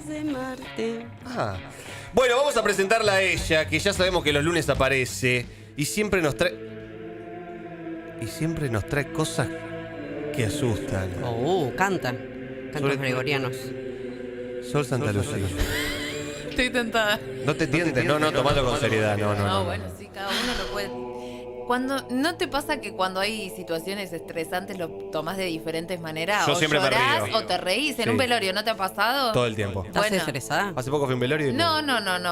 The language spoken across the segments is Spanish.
planetas de Marte. Ah. Bueno, vamos a presentarla a ella, que ya sabemos que los lunes aparece y siempre nos trae cosas que asustan. Cantan. Cantos gregorianos. Sol Santa Lucía. Estoy tentada. No te tientes, no, tomalo con seriedad, no. Bueno, sí, cada uno lo puede. ¿No te pasa que cuando hay situaciones estresantes lo tomás de diferentes maneras? Yo o siempre me llorás río. o te reís. En Sí. un velorio, ¿no te ha pasado? Todo el tiempo. ¿Estás Bueno. estresada? Hace poco fui a un velorio y... No,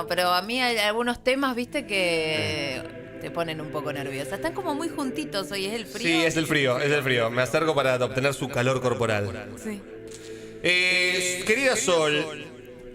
pero a mí hay algunos temas, viste, que te ponen un poco nerviosa. Están como muy juntitos hoy, ¿es el frío? Sí, es el frío. Me acerco para obtener su calor corporal. Sí. Querida Sol,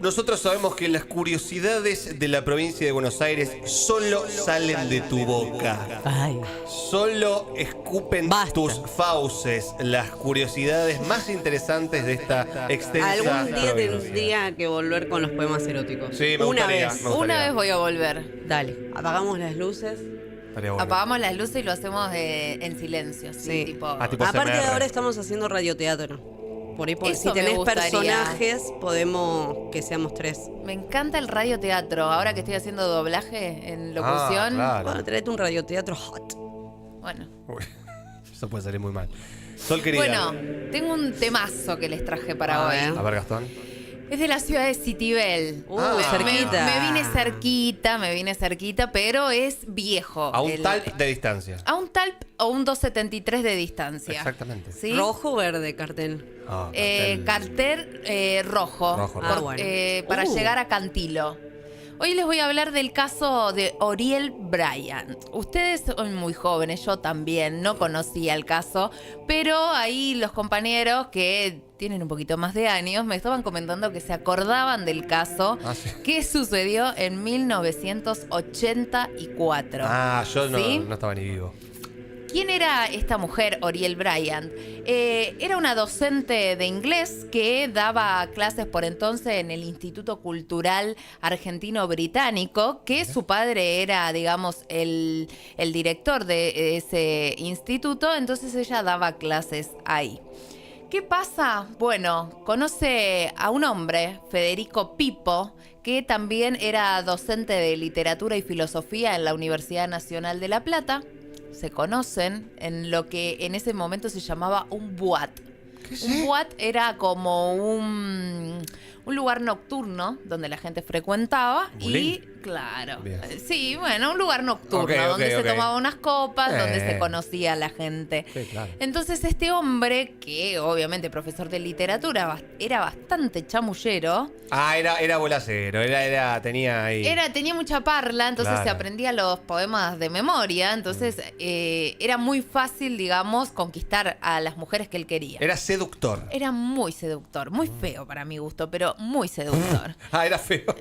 nosotros sabemos que las curiosidades de la provincia de Buenos Aires solo salen de tu boca. Ay. Solo escupen Basta. tus fauces las curiosidades más interesantes de esta extensa Algún día provincia. tendría que volver con los poemas eróticos. Sí, me Una gustaría, vez. me gustaría. Una vez voy a volver. Dale, apagamos las luces. Estaría bueno. Apagamos las luces y lo hacemos en silencio. Sí, tipo... tipo Aparte SMR. ahora estamos haciendo radioteatro. Por ahí, Eso si me tenés gustaría. personajes, podemos que seamos 3. Me encanta el radioteatro. Ahora que estoy haciendo doblaje en locución. Claro. Bueno, traete un radioteatro hot. Bueno. Uy, eso puede salir muy mal. Sol, querida. Bueno, tengo un temazo que les traje para A hoy. ver. A ver, Gastón. Es de la ciudad de Citibel. Cerquita. Me vine cerquita, pero es viejo. A un talp de distancia. A un talp o un 273 de distancia. Exactamente. ¿Sí? Rojo o verde cartel. Ah, Cartel rojo. Rojo, Ah, bueno. Para llegar a Cantilo. Hoy les voy a hablar del caso de Oriel Bryant. Ustedes son muy jóvenes, yo también, no conocía el caso, pero ahí los compañeros que tienen un poquito más de años me estaban comentando que se acordaban del caso sí. que sucedió en 1984. Yo ¿Sí? no estaba ni vivo. ¿Quién era esta mujer, Oriel Bryant? Era una docente de inglés que daba clases por entonces en el Instituto Cultural Argentino-Británico, que su padre era, digamos, el director de ese instituto, entonces ella daba clases ahí. ¿Qué pasa? Bueno, conoce a un hombre, Federico Pipo, que también era docente de literatura y filosofía en la Universidad Nacional de La Plata. Se conocen en lo que en ese momento se llamaba un boat. Un boat era como un lugar nocturno donde la gente frecuentaba y, claro, Bien. sí, bueno, un lugar nocturno donde se tomaba unas copas, donde se conocía a la gente. Sí, claro. Entonces este hombre, que obviamente profesor de literatura, era bastante chamullero. Era bolacero, tenía ahí. Tenía mucha parla, entonces Claro. se aprendía los poemas de memoria, entonces era muy fácil, digamos, conquistar a las mujeres que él quería. Era seductor. Era muy seductor, muy feo para mi gusto, pero muy seductor. Era feo.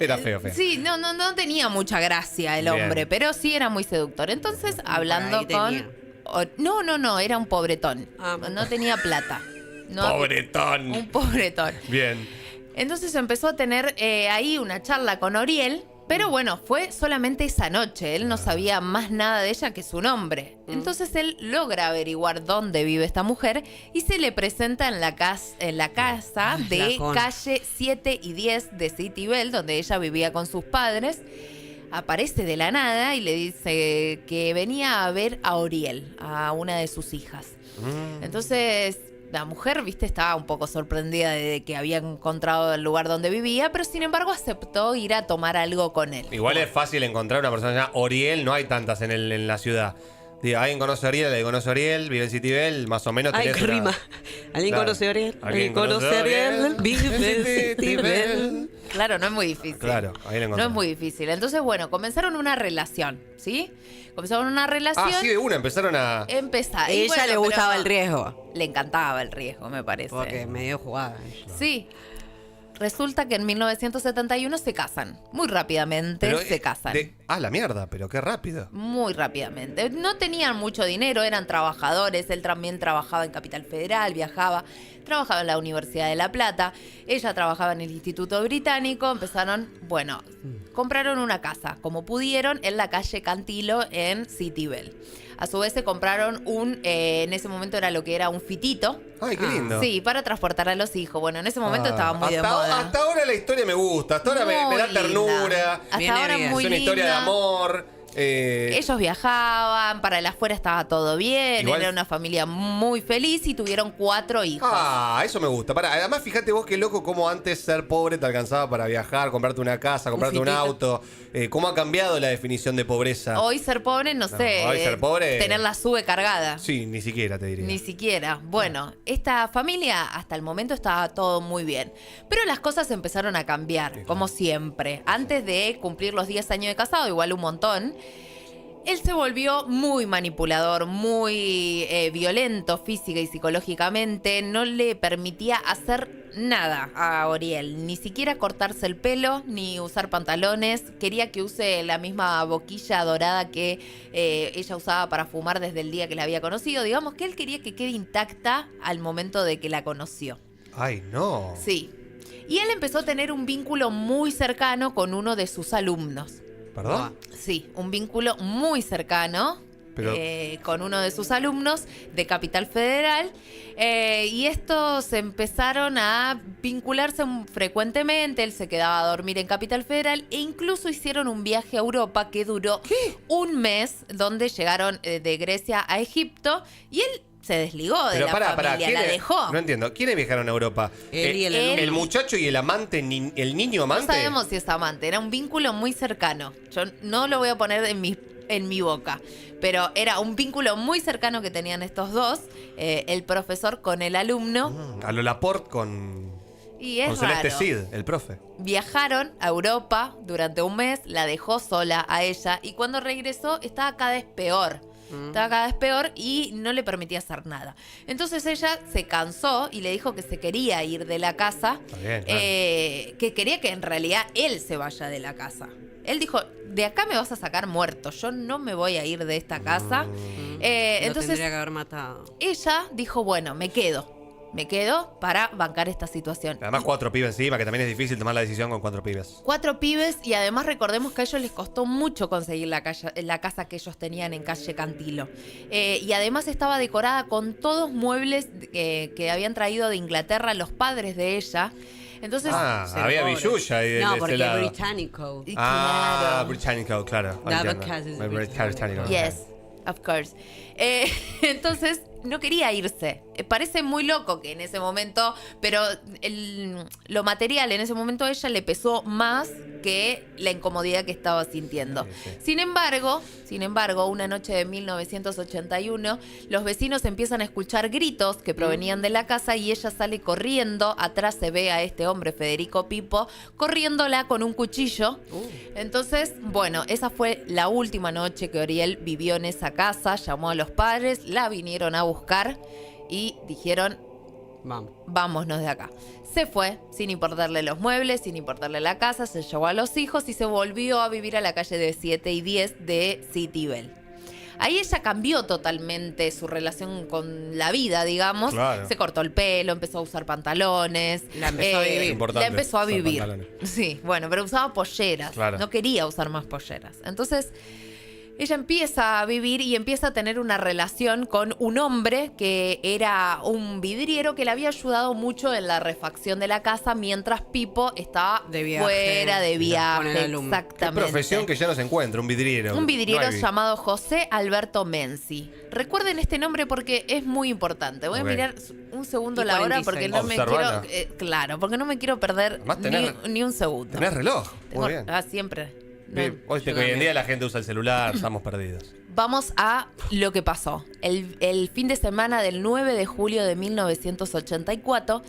Sí, no tenía mucha gracia el Bien. hombre, pero sí era muy seductor. Entonces, hablando ahí tenía. No, era un pobretón. Ah. No tenía plata. No, Pobretón. un pobretón. Bien. Entonces empezó a tener ahí una charla con Oriel, pero bueno, fue solamente esa noche. Él no sabía más nada de ella que su nombre. Entonces él logra averiguar dónde vive esta mujer y se le presenta en la casa de Lacón. calle 7 y 10 de Citibel, donde ella vivía con sus padres. Aparece de la nada y le dice que venía a ver a Oriel, a una de sus hijas. Entonces la mujer, viste, estaba un poco sorprendida de que había encontrado el lugar donde vivía, pero sin embargo aceptó ir a tomar algo con él. Igual es fácil encontrar una persona llamada Oriel, no hay tantas en la ciudad. Digo, alguien conoce a Oriel, vive en Citibel, más o menos Ay, tenés qué una- rima. ¿Alguien Claro. conoce a Oriel? ¿Alguien conoce a Oriel? Vive en Citibel. Claro, no es muy difícil. Claro, ahí la encontré. No es muy difícil. Entonces, bueno, comenzaron una relación, ¿sí? Comenzaron una relación. Sí, de una, empezaron a... Empezar. A ella le gustaba el riesgo. Le encantaba el riesgo, me parece. Porque medio jugada. Sí. Resulta que en 1971 se casan. Muy rápidamente Pero, se casan. la mierda, pero qué rápido. Muy rápidamente. No tenían mucho dinero, eran trabajadores. Él también trabajaba en Capital Federal, viajaba. Trabajaba en la Universidad de La Plata. Ella trabajaba en el Instituto Británico. Empezaron, compraron una casa, como pudieron, en la calle Cantilo, en Citibel. A su vez se compraron en ese momento era lo que era un fitito. Ay, qué lindo. Sí, para transportar a los hijos. Bueno, en ese momento estaba muy de hasta, moda. hasta ahora la historia me gusta, hasta ahora me da Muy linda. ternura. Hasta Viene ahora bien. muy Es una historia de linda. amor. Ellos viajaban, para el afuera estaba todo bien, Igual- era una familia muy feliz y tuvieron 4 hijos. Eso me gusta. Además, fíjate vos qué loco cómo antes ser pobre te alcanzaba para viajar, comprarte una casa, comprarte un fitito. auto. Cómo ha cambiado la definición de pobreza. Hoy ser pobre, no sé, hoy ser pobre- tener la sube cargada. Sí, ni siquiera te diría. Ni siquiera. Bueno, esta familia hasta el momento estaba todo muy bien. Pero las cosas empezaron a cambiar, como siempre. Antes de cumplir los 10 años de casado, igual un montón, él se volvió muy manipulador, muy violento física y psicológicamente. No le permitía hacer nada a Oriel. Ni siquiera cortarse el pelo, ni usar pantalones. Quería que use la misma boquilla dorada que ella usaba para fumar desde el día que la había conocido. Digamos que él quería que quede intacta al momento de que la conoció. Ay, no. Sí. Y él empezó a tener un vínculo muy cercano con uno de sus alumnos. ¿Perdón? Sí, un vínculo muy cercano Pero- con uno de sus alumnos de Capital Federal. Y estos empezaron a vincularse frecuentemente. Él se quedaba a dormir en Capital Federal e incluso hicieron un viaje a Europa que duró un mes, donde llegaron de Grecia a Egipto y él se desligó de Pero la pará, familia, la dejó. No entiendo. ¿Quiénes viajaron a Europa? Él y el alumno. ¿El muchacho y el amante, el niño amante? No sabemos si es amante, era un vínculo muy cercano. Yo no lo voy a poner en mi boca, pero era un vínculo muy cercano que tenían estos dos, el profesor con el alumno. A lo Laporte con Y es Celeste raro. Cid, el profe. Viajaron a Europa durante un mes, la dejó sola a ella y cuando regresó estaba cada vez peor. Estaba cada vez peor y no le permitía hacer nada. Entonces ella se cansó y le dijo que se quería ir de la casa, Está bien, claro. que quería que en realidad él se vaya de la casa. Él dijo, de acá me vas a sacar muerto, yo no me voy a ir de esta casa. Lo Entonces tendría que haber matado. ella dijo, bueno, me quedo para bancar esta situación. Además, 4 pibes encima, que también es difícil tomar la decisión con 4 pibes. 4 pibes y además recordemos que a ellos les costó mucho conseguir la casa que ellos tenían en calle Cantilo. Y además estaba decorada con todos muebles que habían traído de Inglaterra los padres de ella. Entonces, Había pobre. billulla ahí de No, ese porque lado. británico. y claro. Británico, claro. Double entiendo. Cat is Británico. Yes, of course. Entonces, no quería irse. Parece muy loco que en ese momento, pero lo material en ese momento a ella le pesó más que la incomodidad que estaba sintiendo. Sí. Sin embargo, una noche de 1981, los vecinos empiezan a escuchar gritos que provenían de la casa y ella sale corriendo. Atrás se ve a este hombre, Federico Pipo, corriéndola con un cuchillo. Entonces, bueno, esa fue la última noche que Oriel vivió en esa casa. Llamó a los padres, la vinieron a buscar y dijeron, Vamos. vámonos de acá. Se fue, sin importarle los muebles, sin importarle la casa, se llevó a los hijos y se volvió a vivir a la calle de 7 y 10 de City Bell. Ahí ella cambió totalmente su relación con la vida, digamos. Claro. Se cortó el pelo, empezó a usar pantalones. La empezó a vivir. Importante, La empezó a usar vivir. pantalones. Sí, bueno, pero usaba polleras. Claro. No quería usar más polleras. Entonces, ella empieza a vivir y empieza a tener una relación con un hombre que era un vidriero que le había ayudado mucho en la refacción de la casa mientras Pipo estaba De viaje. fuera de Con el viaje. alumno. Qué Exactamente. profesión que ya no se encuentra, un vidriero. Un vidriero No hay- llamado José Alberto Menzi. Recuerden este nombre porque es muy importante. Voy Ok. a mirar un segundo Y la hora 46. porque no me Observala. quiero... claro, porque no me quiero perder Además ni un segundo. Tenés reloj. Tengo- Muy bien. siempre. No, Bien. Hoy en día la gente usa el celular, estamos perdidos. Vamos a lo que pasó. El fin de semana del 9 de julio de 1984,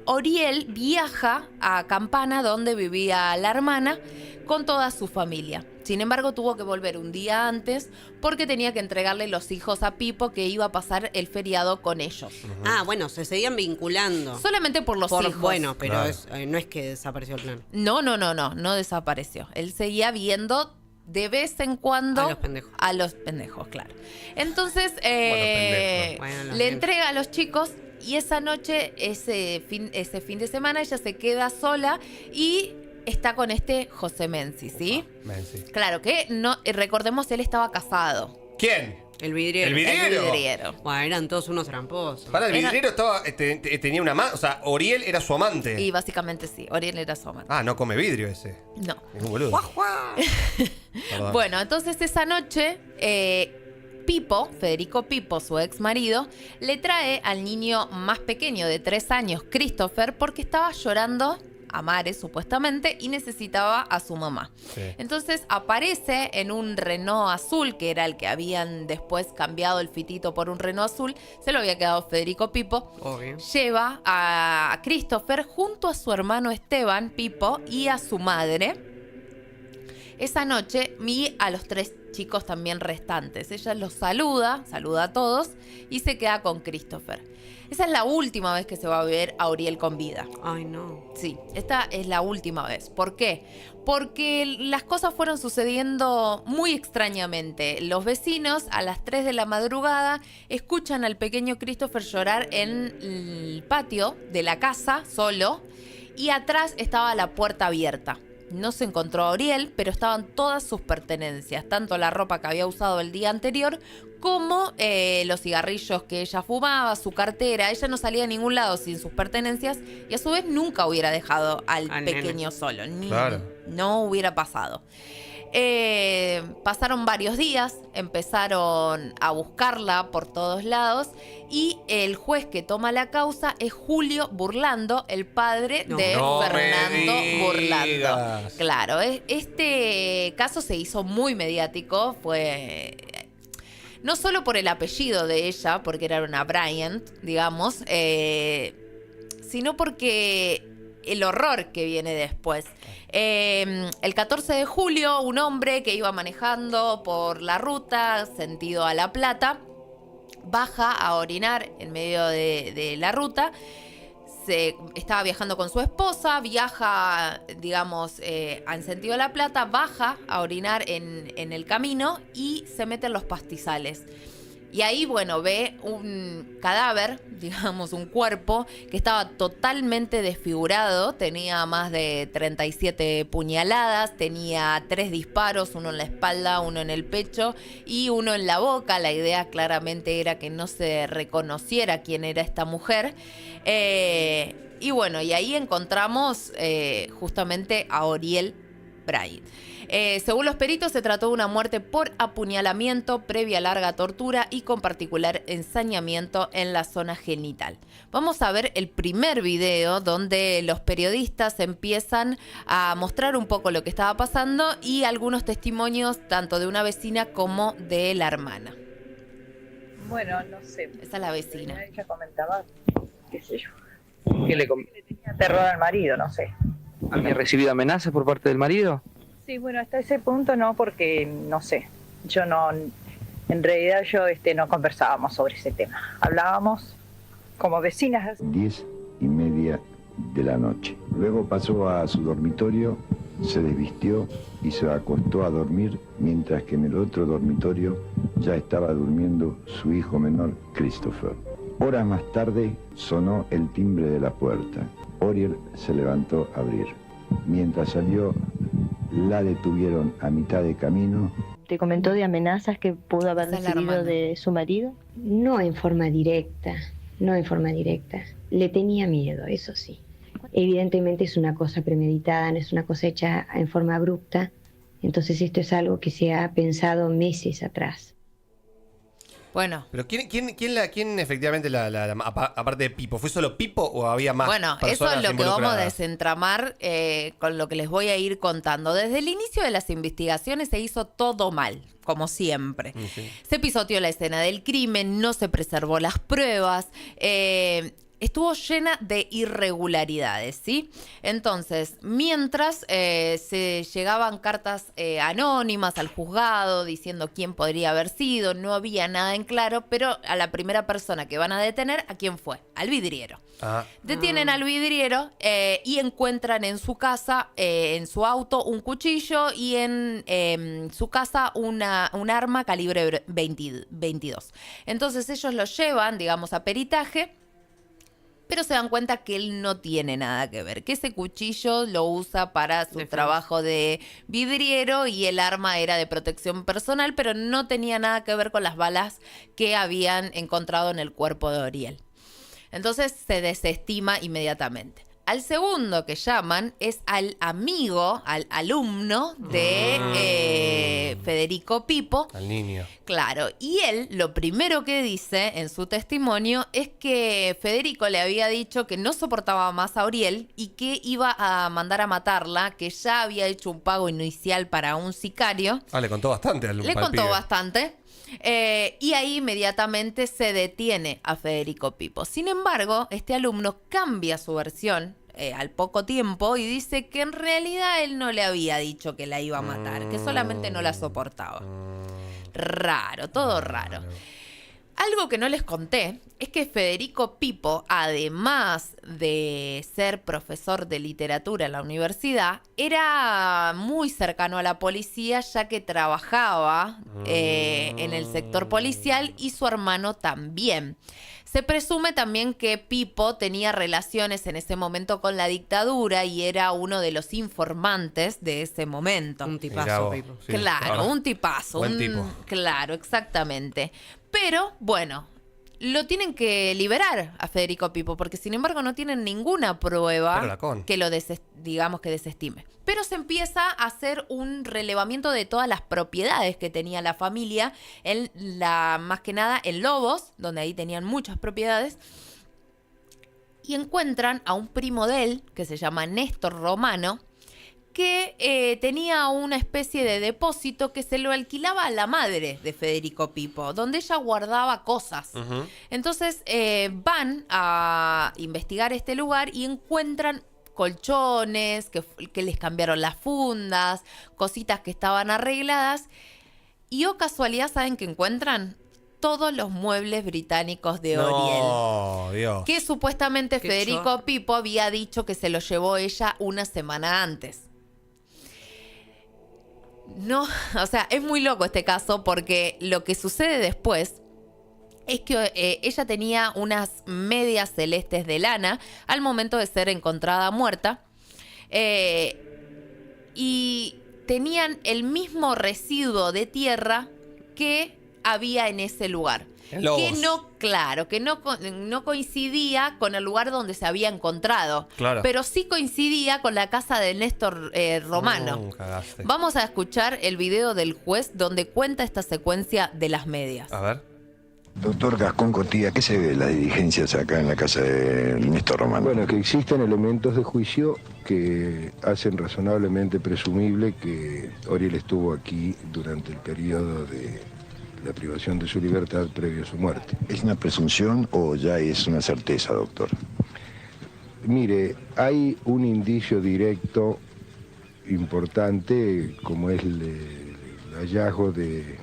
Oriel viaja a Campana, donde vivía la hermana, con toda su familia. Sin embargo, tuvo que volver un día antes porque tenía que entregarle los hijos a Pipo, que iba a pasar el feriado con ellos. Ah, bueno, se seguían vinculando. Solamente por los hijos. Bueno, pero Claro. no es que desapareció el plan. No desapareció. Él seguía viendo de vez en cuando A los pendejos. A los pendejos, claro. Entonces, pendejos. Bueno, los le bien. entrega a los chicos y esa noche, ese fin de semana, ella se queda sola y está con este José Menzi, ¿sí? Menzi. Claro que no, recordemos, él estaba casado. ¿Quién? El vidriero. ¿El vidriero? El vidriero. Bueno, eran todos unos tramposos. Para, el Era- vidriero estaba, tenía una amante. O sea, Oriel era su amante. Y básicamente sí, Oriel era su amante. Ah, no come vidrio ese. No. Es un boludo. Perdón. Bueno, entonces esa noche, Pipo, Federico Pipo, su ex marido, le trae al niño más pequeño de 3 años, Christopher, porque estaba llorando a mares, supuestamente, y necesitaba a su mamá. Sí. Entonces aparece en un Renault azul, que era el que habían después cambiado el fitito por un Renault azul, se lo había quedado Federico Pipo. Obvio. Lleva a Christopher junto a su hermano Esteban Pipo y a su madre. Esa noche, y a los 3 chicos también restantes. Ella los saluda a todos y se queda con Christopher. Esa es la última vez que se va a ver a Oriel con vida. Ay, no. Sí, esta es la última vez. ¿Por qué? Porque las cosas fueron sucediendo muy extrañamente. Los vecinos a las 3 de la madrugada escuchan al pequeño Christopher llorar en el patio de la casa solo y atrás estaba la puerta abierta. No se encontró a Oriel, pero estaban todas sus pertenencias, tanto la ropa que había usado el día anterior como los cigarrillos que ella fumaba, su cartera. Ella no salía a ningún lado sin sus pertenencias y a su vez nunca hubiera dejado al pequeño solo. Claro. No hubiera pasado. Pasaron varios días, empezaron a buscarla por todos lados y el juez que toma la causa es Julio Burlando, el padre de No me Fernando Burlando. digas. Claro, este caso se hizo muy mediático, fue no solo por el apellido de ella, porque era una Bryant, digamos, sino porque el horror que viene después. El 14 de julio, un hombre que iba manejando por la ruta, sentido a La Plata, baja a orinar en medio de la ruta. Estaba viajando con su esposa, viaja, digamos, en sentido a La Plata, baja a orinar en el camino y se mete en los pastizales. Y ahí, bueno, ve un cadáver, digamos, un cuerpo que estaba totalmente desfigurado. Tenía más de 37 puñaladas, tenía 3 disparos, uno en la espalda, uno en el pecho y uno en la boca. La idea claramente era que no se reconociera quién era esta mujer. Y bueno, y ahí encontramos justamente a Oriel Bryant. Según los peritos, se trató de una muerte por apuñalamiento previa a larga tortura y con particular ensañamiento en la zona genital. Vamos a ver el primer video donde los periodistas empiezan a mostrar un poco lo que estaba pasando y algunos testimonios tanto de una vecina como de la hermana. Bueno, no sé. Esa es la vecina. Ella comentaba, qué sé yo, que le tenía terror al marido, no sé. ¿Había recibido amenazas por parte del marido? Sí, bueno, hasta ese punto no, porque no sé. Yo no, en realidad yo no conversábamos sobre ese tema. Hablábamos como vecinas. 10:30 de la noche. Luego pasó a su dormitorio, se desvistió y se acostó a dormir, mientras que en el otro dormitorio ya estaba durmiendo su hijo menor, Christopher. Horas más tarde sonó el timbre de la puerta. Oriel se levantó a abrir. Mientras salió, la detuvieron a mitad de camino. ¿Te comentó de amenazas que pudo haber Esa es la recibido hermana. de su marido? No en forma directa, no en forma directa. Le tenía miedo, eso sí. Evidentemente es una cosa premeditada, no es una cosa hecha en forma abrupta. Entonces esto es algo que se ha pensado meses atrás. Bueno, Pero ¿quién efectivamente, aparte de Pipo? ¿Fue solo Pipo o había más bueno, eso personas es lo que vamos a involucradas? desentramar con lo que les voy a ir contando. Desde el inicio de las investigaciones se hizo todo mal, como siempre. Sí. Se pisoteó la escena del crimen, no se preservó las pruebas, estuvo llena de irregularidades, ¿sí? Entonces, mientras se llegaban cartas anónimas al juzgado diciendo quién podría haber sido, no había nada en claro, pero a la primera persona que van a detener, ¿a quién fue? Al vidriero. Ah, Detienen al vidriero y encuentran en su casa, en su auto, un cuchillo y en su casa un arma calibre 22. Entonces ellos lo llevan, digamos, a peritaje, pero se dan cuenta que él no tiene nada que ver, que ese cuchillo lo usa para su trabajo de vidriero y el arma era de protección personal, pero no tenía nada que ver con las balas que habían encontrado en el cuerpo de Oriel. Entonces se desestima inmediatamente. Al segundo que llaman es al amigo, al alumno de Federico Pipo. Al niño. Claro, y él lo primero que dice en su testimonio es que Federico le había dicho que no soportaba más a Oriel y que iba a mandar a matarla, que ya había hecho un pago inicial para un sicario. Le contó bastante al Le contó bastante. Y ahí inmediatamente se detiene a Federico Pipo. Sin embargo, este alumno cambia su versión al poco tiempo y dice que en realidad él no le había dicho que la iba a matar, que solamente no la soportaba. Raro, todo raro. Algo que no les conté es que Federico Pipo, además de ser profesor de literatura en la universidad, era muy cercano a la policía, ya que trabajaba en el sector policial y su hermano también. Se presume también que Pipo tenía relaciones en ese momento con la dictadura y era uno de los informantes de ese momento. Un tipazo, Pipo. Sí, Claro, un tipazo. Buen tipo. Claro, exactamente. Pero, bueno, lo tienen que liberar a Federico Pipo, porque sin embargo no tienen ninguna prueba que lo digamos que desestime. Pero se empieza a hacer un relevamiento de todas las propiedades que tenía la familia, más que nada en Lobos, donde ahí tenían muchas propiedades, y encuentran a un primo de él, que se llama Néstor Romano, que tenía una especie de depósito que se lo alquilaba a la madre de Federico Pipo, donde ella guardaba cosas. Entonces van a investigar este lugar y encuentran colchones, que les cambiaron las fundas, cositas que estaban arregladas. Y casualidad, ¿saben qué encuentran? Todos los muebles británicos de Oriel. Dios. Que supuestamente Qué Federico shock. Pipo había dicho que se los llevó ella una semana antes. No, o sea, es muy loco este caso porque lo que sucede después es que ella tenía unas medias celestes de lana al momento de ser encontrada muerta y tenían el mismo residuo de tierra que había en ese lugar. Que no coincidía con el lugar donde se había encontrado. Claro. Pero sí coincidía con la casa de Néstor Romano. Cagaste. Vamos a escuchar el video del juez donde cuenta esta secuencia de las medias. A ver. Doctor Gascón Cotilla, ¿qué se ve de las diligencias acá en la casa de Néstor Romano? Bueno, que existen elementos de juicio que hacen razonablemente presumible que Oriel estuvo aquí durante el periodo de la privación de su libertad previo a su muerte. ¿Es una presunción o ya es una certeza, doctor? Mire, hay un indicio directo importante como es el hallazgo de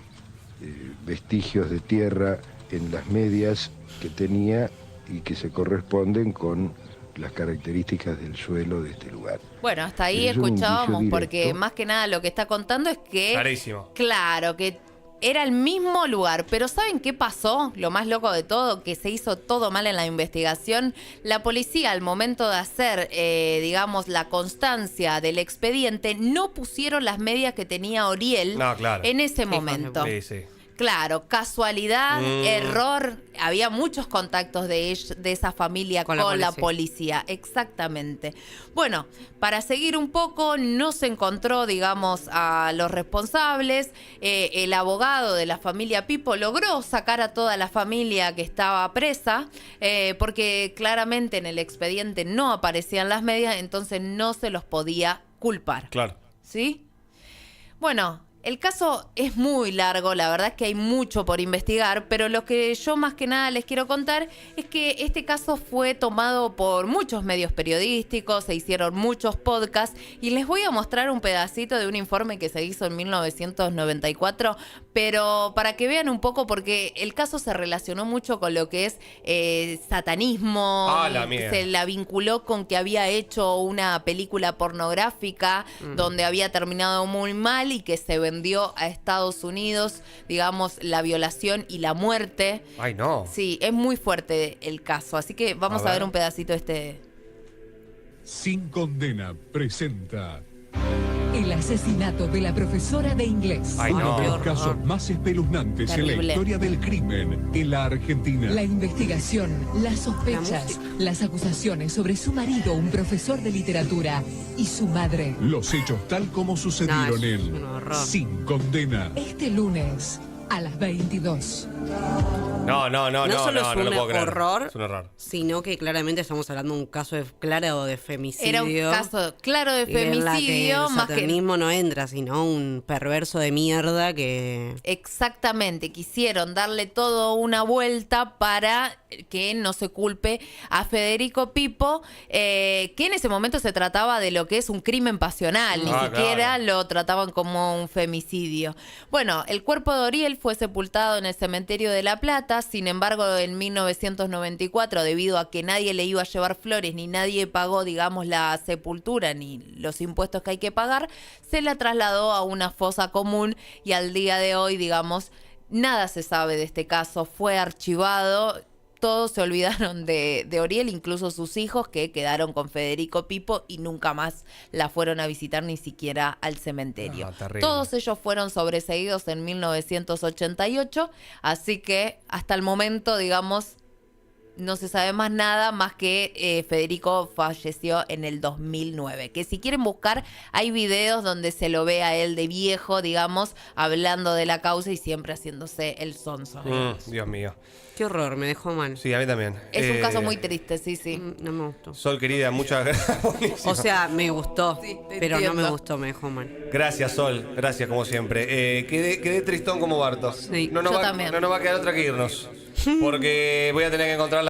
vestigios de tierra en las medias que tenía y que se corresponden con las características del suelo de este lugar. Bueno, hasta ahí Es un escuchábamos indicio porque directo. más que nada lo que está contando es que... Clarísimo. Claro, que era el mismo lugar. Pero ¿saben qué pasó? Lo más loco de todo, que se hizo todo mal en la investigación. La policía, al momento de hacer, digamos, la constancia del expediente, no pusieron las medias que tenía Oriel en ese momento. Sí, sí. Claro, casualidad, error. Había muchos contactos de esa familia con la policía. Exactamente. Bueno, para seguir un poco, no se encontró, digamos, a los responsables. El abogado de la familia Pipo logró sacar a toda la familia que estaba presa, porque claramente en el expediente no aparecían las medias, entonces no se los podía culpar. Claro. ¿Sí? Bueno, el caso es muy largo, la verdad es que hay mucho por investigar, pero lo que yo más que nada les quiero contar es que este caso fue tomado por muchos medios periodísticos, se hicieron muchos podcasts y les voy a mostrar un pedacito de un informe que se hizo en 1994, pero para que vean un poco porque el caso se relacionó mucho con lo que es satanismo, se la vinculó con que había hecho una película pornográfica donde había terminado muy mal y que se vendió a Estados Unidos, digamos, la violación y la muerte. Ay, no. Sí, es muy fuerte el caso, así que vamos a ver un pedacito de este. Sin Condena presenta el asesinato de la profesora de inglés. Ay, no. Uno de los casos más espeluznantes en la Terrible. historia del crimen en la Argentina. La investigación, las sospechas, las acusaciones sobre su marido, un profesor de literatura, y su madre. Los hechos tal como sucedieron No, es un en horror. Sin Condena. Este lunes a las 22. No solo es lo un puedo creer. horror, Es un horror. sino que claramente estamos hablando de un caso claro de femicidio. Era un caso claro de y en la que femicidio, el más que satanismo no entra, sino un perverso de mierda que... exactamente, quisieron darle todo una vuelta para que no se culpe a Federico Pipo, que en ese momento se trataba de lo que es un crimen pasional, ni siquiera lo trataban como un femicidio. Bueno, el cuerpo de Oriel fue sepultado en el cementerio de La Plata, sin embargo, en 1994, debido a que nadie le iba a llevar flores, ni nadie pagó, digamos, la sepultura, ni los impuestos que hay que pagar, se la trasladó a una fosa común y al día de hoy, digamos, nada se sabe de este caso, fue archivado. Todos se olvidaron de Oriel, incluso sus hijos, que quedaron con Federico Pipo y nunca más la fueron a visitar ni siquiera al cementerio. Todos ellos fueron sobreseídos en 1988, así que hasta el momento, digamos, no se sabe más nada, más que Federico falleció en el 2009. Que si quieren buscar, hay videos donde se lo ve a él de viejo, digamos, hablando de la causa y siempre haciéndose el sonso. Dios mío. Qué horror, me dejó mal. Sí, a mí también. Es un caso muy triste, sí. No me gustó. Sol, querida, muchas gracias. O sea, me gustó, Sí, te pero entiendo. no me gustó, me dejó mal. Gracias, Sol. Gracias, como siempre. Quedé tristón como Bartos. Sí, no nos yo va, también. no nos va a quedar otra que irnos. Porque voy a tener que encontrar